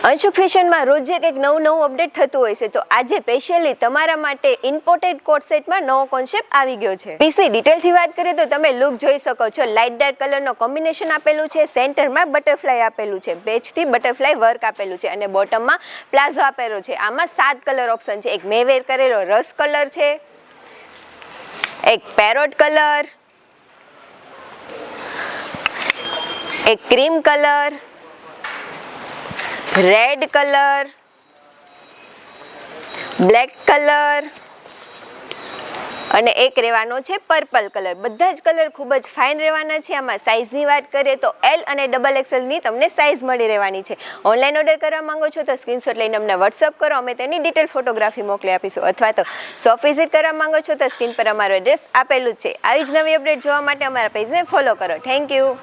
અંશુ ફેશનમાં રોજ કંઈક નવું અપડેટ થતું હોય છે, તો આજે સ્પેશિયલી તમારા માટે ઇમ્પોર્ટેડ કોટ સેટમાં નવો કોન્સેપ્ટ આવી ગયો છે. પીસની ડિટેલથી વાત કરીએ તો તમે લુક જોઈ શકો છો. લાઇટ ડાર્ક કલરનો કોમ્બિનેશન આપેલું છે, સેન્ટરમાં બટરફ્લાય આપેલું છે, બેચથી બટરફ્લાય વર્ક આપેલું છે અને બોટમમાં પ્લાઝો આપેલો છે. આમાં 7 કલર ઓપ્શન છે. એક મેં વેર કરેલો રસ કલર છે, એક પેરોટ કલર, એક cream colour, red colour, black colour અને એક રહેવાનો છે પર્પલ કલર. બધા જ કલર ખૂબ જ ફાઇન રહેવાના છે. આમાં સાઇઝની વાત કરીએ તો L અને XXL ની તમને સાઇઝ મળી રહેવાની છે. ઓનલાઈન ઓર્ડર કરવા માંગો છો તો સ્ક્રીનશોટ લઈને અમને WhatsApp કરો, અમે તેની ડિટેલ ફોટોગ્રાફી મોકલી આપીશું. અથવા તો શોપ વિઝિટ કરવા માંગો છો તો સ્ક્રીન પર અમારું એડ્રેસ આપેલું જ છે. આવી જ નવી અપડેટ જોવા માટે અમારા પેજને ફોલો કરો. Thank you.